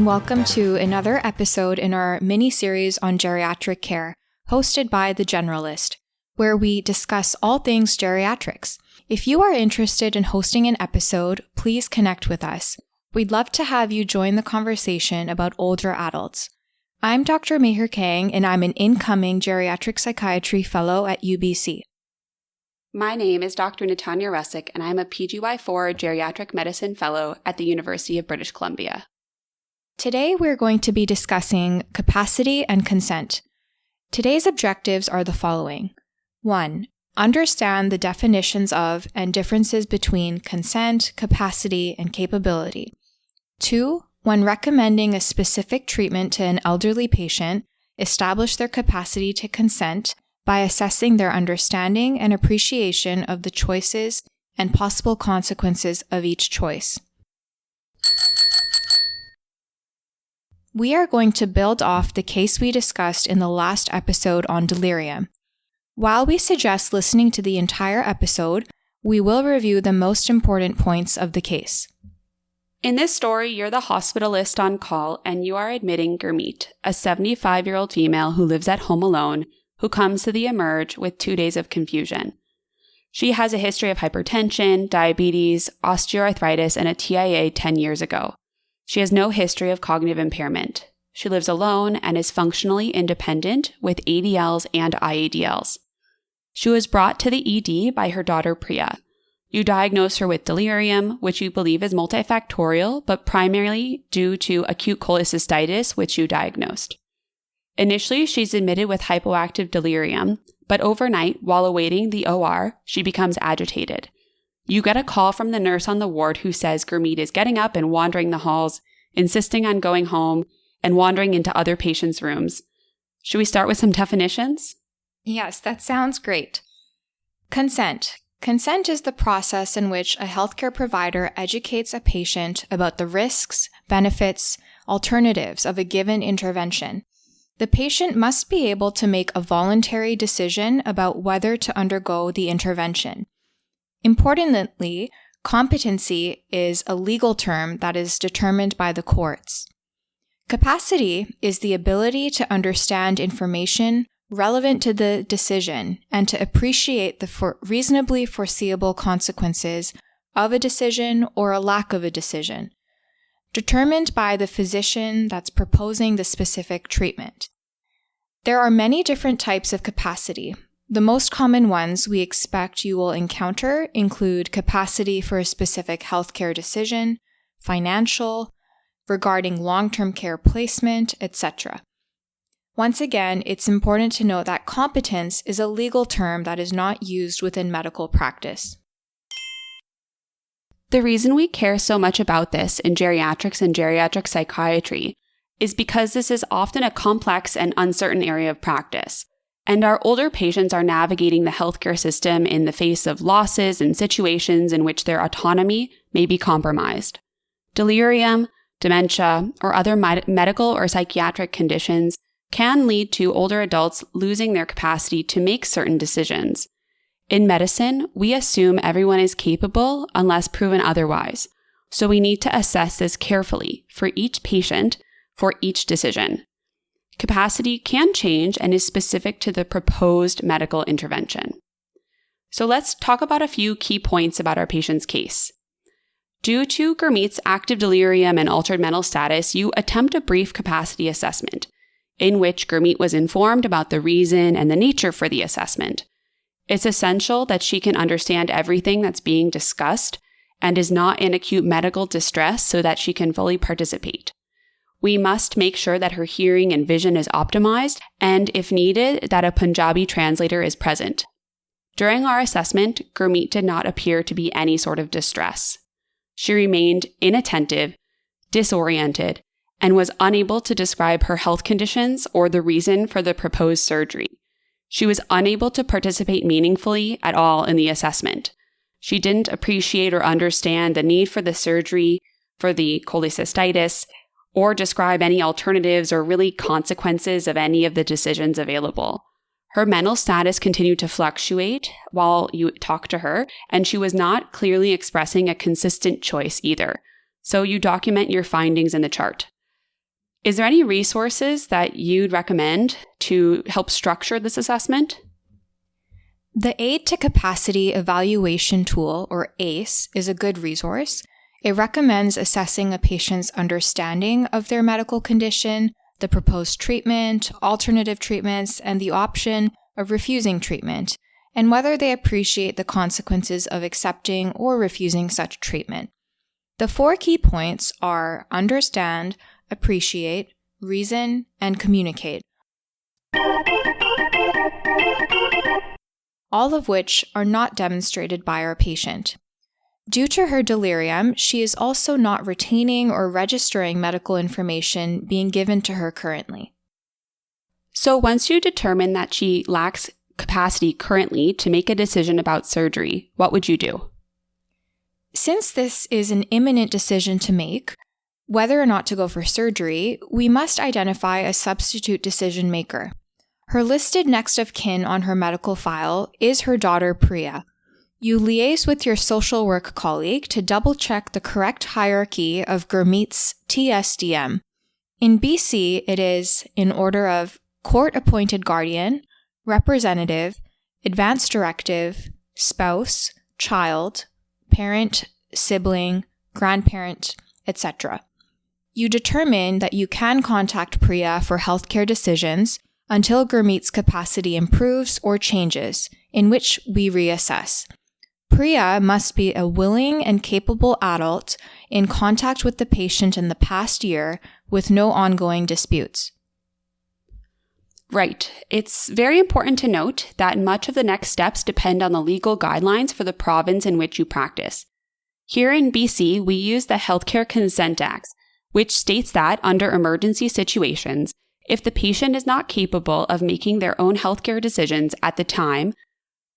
welcome to another episode in our mini-series on geriatric care, hosted by the GenerEHlist, where we discuss all things geriatrics. If you are interested in hosting an episode, please connect with us. We'd love to have you join the conversation about older adults. I'm Dr. Mehar Kang, and I'm an incoming geriatric psychiatry fellow at UBC. My name is Dr. Natanya Russek, and I'm a PGY4 Geriatric Medicine Fellow at the University of British Columbia. Today, we're going to be discussing capacity and consent. Today's objectives are the following. 1. Understand the definitions of and differences between consent, capacity, and capability. 2. When recommending a specific treatment to an elderly patient, establish their capacity to consent by assessing their understanding and appreciation of the choices and possible consequences of each choice. We are going to build off the case we discussed in the last episode on delirium. While we suggest listening to the entire episode, we will review the most important points of the case. In this story, you're the hospitalist on call and you are admitting Gurmeet, a 75-year-old female who lives at home alone, who comes to the emerge with 2 days of confusion. She has a history of hypertension, diabetes, osteoarthritis, and a TIA 10 years ago. She has no history of cognitive impairment. She lives alone and is functionally independent with ADLs and IADLs. She was brought to the ED by her daughter Priya. You diagnose her with delirium, which you believe is multifactorial, but primarily due to acute cholecystitis, which you diagnosed. Initially, she's admitted with hypoactive delirium, but overnight, while awaiting the OR, she becomes agitated. You get a call from the nurse on the ward who says Gurmeet is getting up and wandering the halls, insisting on going home, and wandering into other patients' rooms. Should we start with some definitions? Yes, that sounds great. Consent. Consent is the process in which a healthcare provider educates a patient about the risks, benefits, alternatives of a given intervention. The patient must be able to make a voluntary decision about whether to undergo the intervention. Importantly, competency is a legal term that is determined by the courts. Capacity is the ability to understand information relevant to the decision and to appreciate the reasonably foreseeable consequences of a decision or a lack of a decision, determined by the physician that's proposing the specific treatment. There are many different types of capacity. The most common ones we expect you will encounter include capacity for a specific healthcare decision, financial, regarding long-term care placement, etc. Once again, it's important to note that competence is a legal term that is not used within medical practice. The reason we care so much about this in geriatrics and geriatric psychiatry is because this is often a complex and uncertain area of practice, and our older patients are navigating the healthcare system in the face of losses and situations in which their autonomy may be compromised. Delirium, dementia, or other medical or psychiatric conditions can lead to older adults losing their capacity to make certain decisions. In medicine, we assume everyone is capable unless proven otherwise, so we need to assess this carefully for each patient for each decision. Capacity can change and is specific to the proposed medical intervention. So let's talk about a few key points about our patient's case. Due to Gurmeet's active delirium and altered mental status, you attempt a brief capacity assessment, in which Gurmeet was informed about the reason and the nature for the assessment. It's essential that she can understand everything that's being discussed and is not in acute medical distress so that she can fully participate. We must make sure that her hearing and vision is optimized, and if needed, that a Punjabi translator is present. During our assessment, Gurmeet did not appear to be any sort of distress. She remained inattentive, disoriented, and was unable to describe her health conditions or the reason for the proposed surgery. She was unable to participate meaningfully at all in the assessment. She didn't appreciate or understand the need for the surgery for the cholecystitis, or describe any alternatives or really consequences of any of the decisions available. Her mental status continued to fluctuate while you talked to her, and she was not clearly expressing a consistent choice either. So you document your findings in the chart. Is there any resources that you'd recommend to help structure this assessment? The Aid to Capacity Evaluation Tool, or ACE, is a good resource. It recommends assessing a patient's understanding of their medical condition, the proposed treatment, alternative treatments, and the option of refusing treatment, and whether they appreciate the consequences of accepting or refusing such treatment. The 4 key points are understand, appreciate, reason, and communicate, all of which are not demonstrated by our patient. Due to her delirium, she is also not retaining or registering medical information being given to her currently. So once you determine that she lacks capacity currently to make a decision about surgery, what would you do? Since this is an imminent decision to make, whether or not to go for surgery, we must identify a substitute decision maker. Her listed next of kin on her medical file is her daughter Priya. You liaise with your social work colleague to double-check the correct hierarchy of Gurmeet's TSDM. In BC, it is in order of court-appointed guardian, representative, advance directive, spouse, child, parent, sibling, grandparent, etc. You determine that you can contact Priya for healthcare decisions until Gurmeet's capacity improves or changes, in which we reassess. Priya must be a willing and capable adult in contact with the patient in the past year with no ongoing disputes. Right. It's very important to note that much of the next steps depend on the legal guidelines for the province in which you practice. Here in BC, we use the Healthcare Consent Act, which states that under emergency situations, if the patient is not capable of making their own healthcare decisions at the time,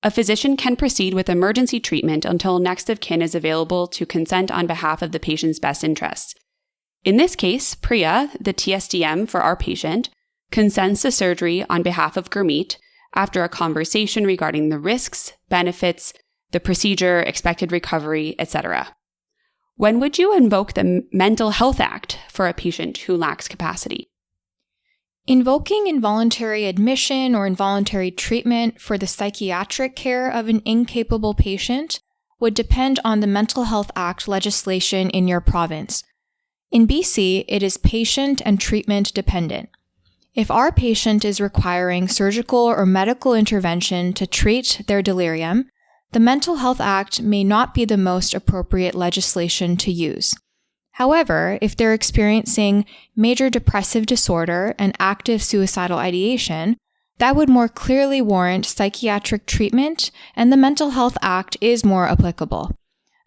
a physician can proceed with emergency treatment until next of kin is available to consent on behalf of the patient's best interests. In this case, Priya, the TSDM for our patient, consents to surgery on behalf of Gurmeet after a conversation regarding the risks, benefits, the procedure, expected recovery, etc. When would you invoke the Mental Health Act for a patient who lacks capacity? Invoking involuntary admission or involuntary treatment for the psychiatric care of an incapable patient would depend on the Mental Health Act legislation in your province. In BC, it is patient and treatment dependent. If our patient is requiring surgical or medical intervention to treat their delirium, the Mental Health Act may not be the most appropriate legislation to use. However, if they're experiencing major depressive disorder and active suicidal ideation, that would more clearly warrant psychiatric treatment, and the Mental Health Act is more applicable.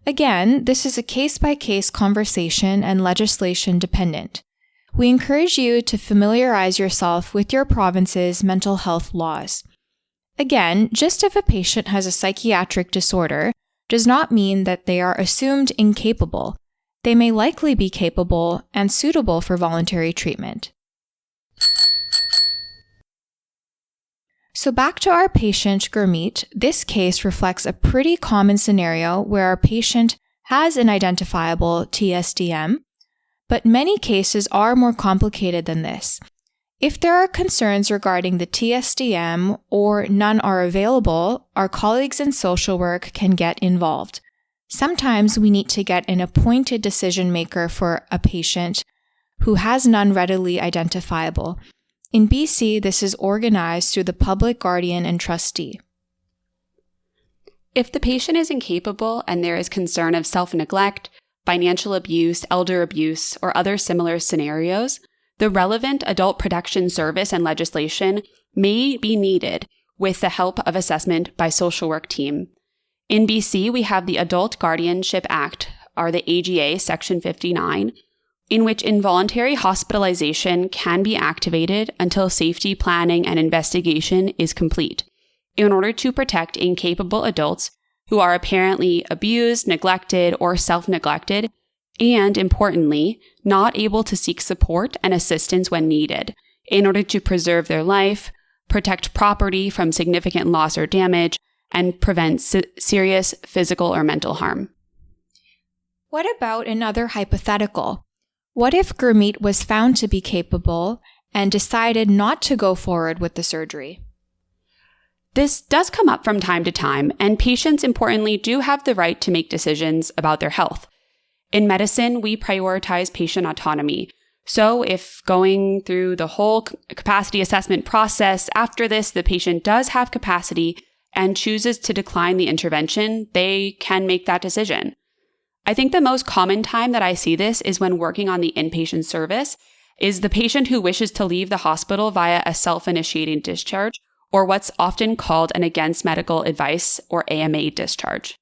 Again, this is a case-by-case conversation and legislation dependent. We encourage you to familiarize yourself with your province's mental health laws. Again, just if a patient has a psychiatric disorder does not mean that they are assumed incapable. They may likely be capable and suitable for voluntary treatment. So back to our patient, Gurmeet, this case reflects a pretty common scenario where our patient has an identifiable TSDM, but many cases are more complicated than this. If there are concerns regarding the TSDM or none are available, our colleagues in social work can get involved. Sometimes we need to get an appointed decision maker for a patient who has none readily identifiable. In BC, this is organized through the public guardian and trustee. If the patient is incapable and there is concern of self-neglect, financial abuse, elder abuse, or other similar scenarios, the relevant adult protection service and legislation may be needed with the help of assessment by social work team. In BC, we have the Adult Guardianship Act, or the AGA, Section 59, in which involuntary hospitalization can be activated until safety planning and investigation is complete, in order to protect incapable adults who are apparently abused, neglected, or self-neglected, and, importantly, not able to seek support and assistance when needed, in order to preserve their life, protect property from significant loss or damage, and prevent serious physical or mental harm. What about another hypothetical? What if Gurmeet was found to be capable and decided not to go forward with the surgery? This does come up from time to time, and patients, importantly, do have the right to make decisions about their health. In medicine, we prioritize patient autonomy. So if going through the whole capacity assessment process, after this, the patient does have capacity and chooses to decline the intervention, they can make that decision. I think the most common time that I see this is when working on the inpatient service is the patient who wishes to leave the hospital via a self-initiating discharge, or what's often called an against medical advice or AMA discharge.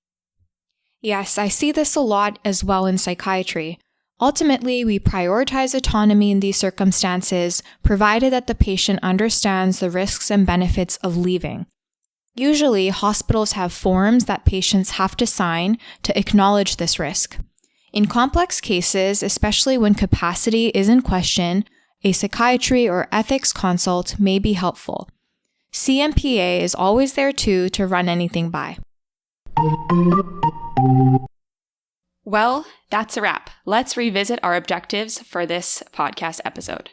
Yes, I see this a lot as well in psychiatry. Ultimately, we prioritize autonomy in these circumstances, provided that the patient understands the risks and benefits of leaving. Usually, hospitals have forms that patients have to sign to acknowledge this risk. In complex cases, especially when capacity is in question, a psychiatry or ethics consult may be helpful. CMPA is always there too to run anything by. Well, that's a wrap. Let's revisit our objectives for this podcast episode.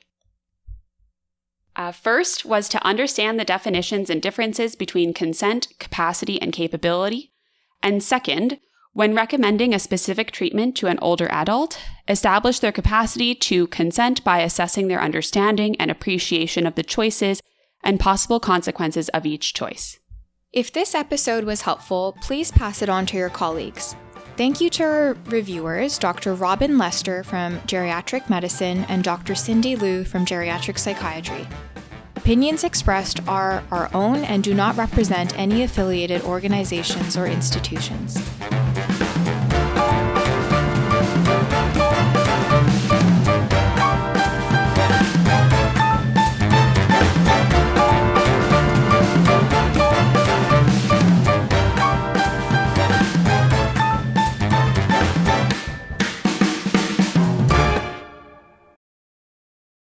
First was to understand the definitions and differences between consent, capacity, and capability. And second, when recommending a specific treatment to an older adult, establish their capacity to consent by assessing their understanding and appreciation of the choices and possible consequences of each choice. If this episode was helpful, please pass it on to your colleagues. Thank you to our reviewers, Dr. Robynn Lester from Geriatric Medicine and Dr. Cindy Liu from Geriatric Psychiatry. Opinions expressed are our own and do not represent any affiliated organizations or institutions.